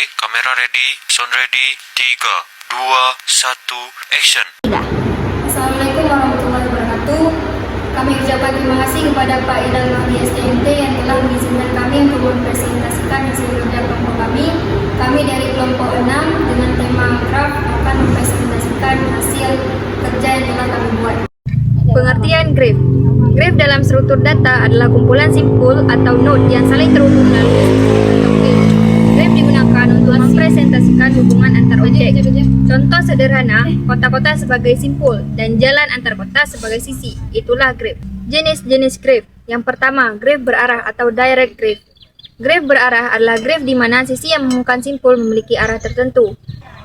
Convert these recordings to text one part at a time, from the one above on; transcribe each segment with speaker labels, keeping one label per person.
Speaker 1: Standby, kamera ready, sound ready, 3, 2, 1, action.
Speaker 2: Assalamualaikum warahmatullahi wabarakatuh. Kami ucapkan terima kasih kepada Pak Idal Mahdi STMT yang telah mengizinkan kami untuk mempresentasikan hasil kerja kelompok kami. Kami dari kelompok 6 dengan tema graf akan mempresentasikan hasil kerja yang telah kami buat.
Speaker 3: Pengertian graf. Graf dalam struktur data adalah kumpulan simpul atau node yang saling terhubung melalui atau link. Graf digunakan untuk mempresentasikan hubungan antar objek. Contoh sederhana, kota-kota sebagai simpul dan jalan antar kota sebagai sisi. Itulah graf. Jenis-jenis graf. Yang pertama, graf berarah atau direct graf. Graf berarah adalah graf di mana sisi yang menghubungkan simpul memiliki arah tertentu.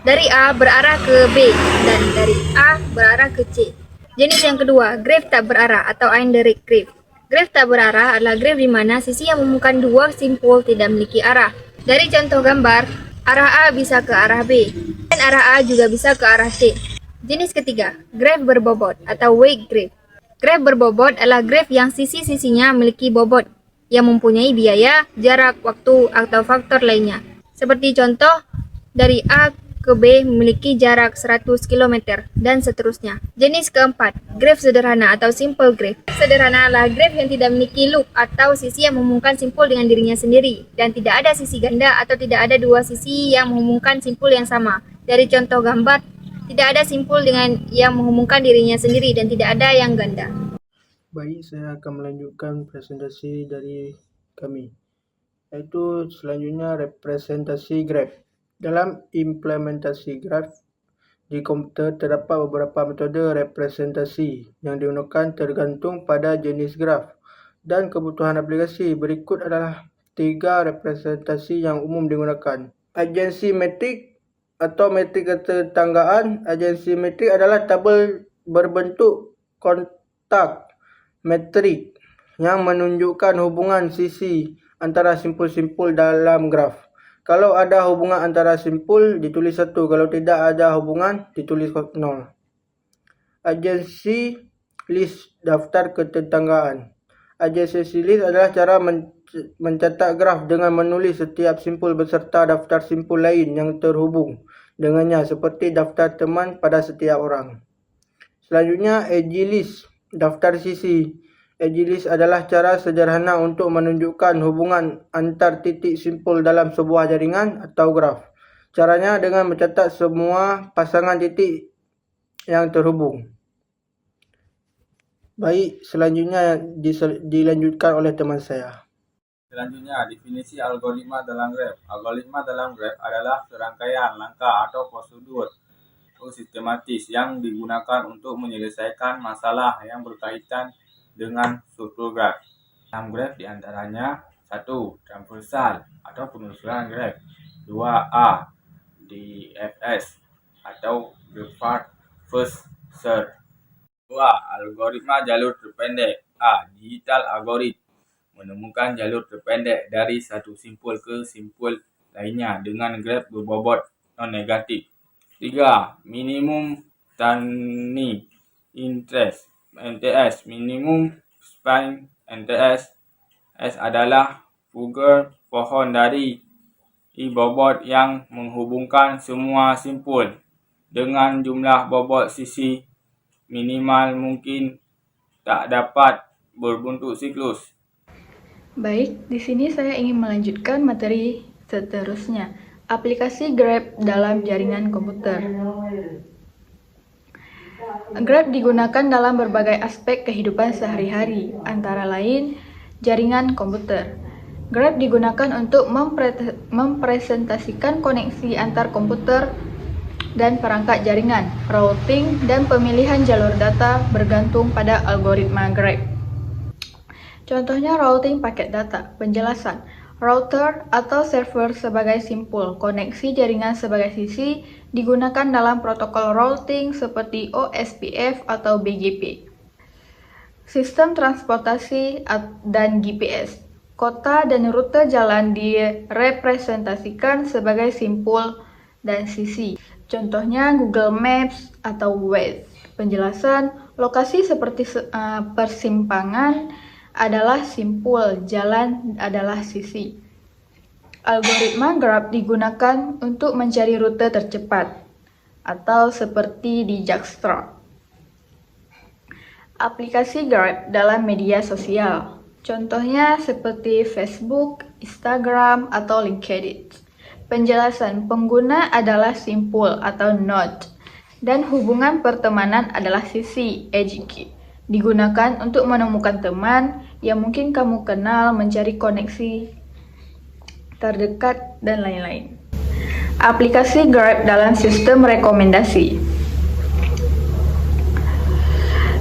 Speaker 3: Dari A berarah ke B dan dari A berarah ke C. Jenis yang kedua, graf tak berarah atau indirect graf. Graf tak berarah adalah graf di mana sisi yang menghubungkan dua simpul tidak memiliki arah. Dari contoh gambar, arah A bisa ke arah B, dan arah A juga bisa ke arah C. Jenis ketiga, graf berbobot atau weight graf. Graf berbobot adalah graf yang sisi-sisinya memiliki bobot, yang mempunyai biaya, jarak, waktu, atau faktor lainnya. Seperti contoh, dari A ke B memiliki jarak 100 km, dan seterusnya. Jenis keempat, graf sederhana atau simple graf. Sederhana adalah graf yang tidak memiliki loop atau sisi yang menghubungkan simpul dengan dirinya sendiri, dan tidak ada sisi ganda atau tidak ada dua sisi yang menghubungkan simpul yang sama. Dari contoh gambar, tidak ada simpul dengan yang menghubungkan dirinya sendiri dan tidak ada yang ganda.
Speaker 4: Baik, saya akan melanjutkan presentasi dari kami, yaitu selanjutnya representasi graf. Dalam implementasi graf di komputer terdapat beberapa metode representasi yang digunakan tergantung pada jenis graf dan kebutuhan aplikasi. Berikut adalah 3 representasi yang umum digunakan. Agensi metrik atau metrik ketetanggaan. Agensi metrik adalah tabel berbentuk kontak metrik yang menunjukkan hubungan sisi antara simpul-simpul dalam graf. Kalau ada hubungan antara simpul, ditulis 1. Kalau tidak ada hubungan, ditulis 0. Agensi list, daftar ketetanggaan. Agensi list adalah cara mencetak graf dengan menulis setiap simpul beserta daftar simpul lain yang terhubung dengannya, seperti daftar teman pada setiap orang. Selanjutnya, edge list, daftar sisi. Edge list adalah cara sederhana untuk menunjukkan hubungan antar titik simpul dalam sebuah jaringan atau graf. Caranya dengan mencatat semua pasangan titik yang terhubung. Baik, selanjutnya dilanjutkan oleh teman saya.
Speaker 5: Selanjutnya, definisi algoritma dalam graf. Algoritma dalam graf adalah serangkaian langkah atau prosedur sistematis yang digunakan untuk menyelesaikan masalah yang berkaitan dengan struktur graf. Dalam graf diantaranya 1. Transversal atau penelusuran graf. 2. DFS atau Default First Serve. 2. Algoritma jalur terpendek. Digital algoritma menemukan jalur terpendek dari satu simpul ke simpul lainnya dengan graf berbobot non-negatif. 3. Minimum Tiny Interest (MTS). Minimum Span MTS adalah figure pohon dari bobot yang menghubungkan semua simpul dengan jumlah bobot sisi minimal mungkin tak dapat berbentuk siklus.
Speaker 6: Baik, di sini saya ingin melanjutkan materi seterusnya. Aplikasi graf dalam jaringan komputer. Graf digunakan dalam berbagai aspek kehidupan sehari-hari, antara lain jaringan komputer. Graf digunakan untuk mempresentasikan koneksi antar komputer dan perangkat jaringan, routing, dan pemilihan jalur data bergantung pada algoritma graf. Contohnya routing paket data. Penjelasan. Router atau server sebagai simpul, koneksi jaringan sebagai sisi digunakan dalam protokol routing seperti OSPF atau BGP. Sistem transportasi dan GPS. Kota dan rute jalan direpresentasikan sebagai simpul dan sisi. Contohnya Google Maps atau Waze. Penjelasan. Lokasi seperti persimpangan adalah simpul, jalan adalah sisi. Algoritma Grab digunakan untuk mencari rute tercepat, atau seperti di Jackstraw. Aplikasi Grab dalam media sosial, contohnya seperti Facebook, Instagram, atau LinkedIn. Penjelasan pengguna adalah simpul atau node, dan hubungan pertemanan adalah sisi, EJK. Digunakan untuk menemukan teman yang mungkin kamu kenal, mencari koneksi terdekat, dan lain-lain. Aplikasi Grab dalam sistem rekomendasi.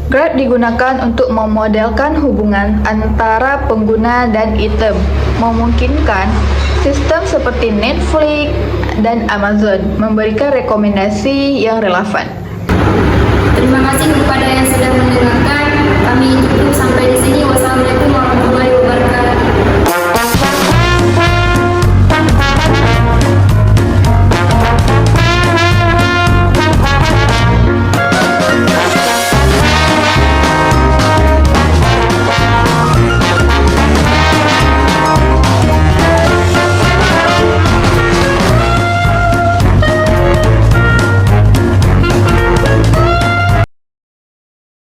Speaker 6: Grab digunakan untuk memodelkan hubungan antara pengguna dan item, memungkinkan sistem seperti Netflix dan Amazon memberikan rekomendasi yang relevan.
Speaker 2: Terima kasih kepada yang sudah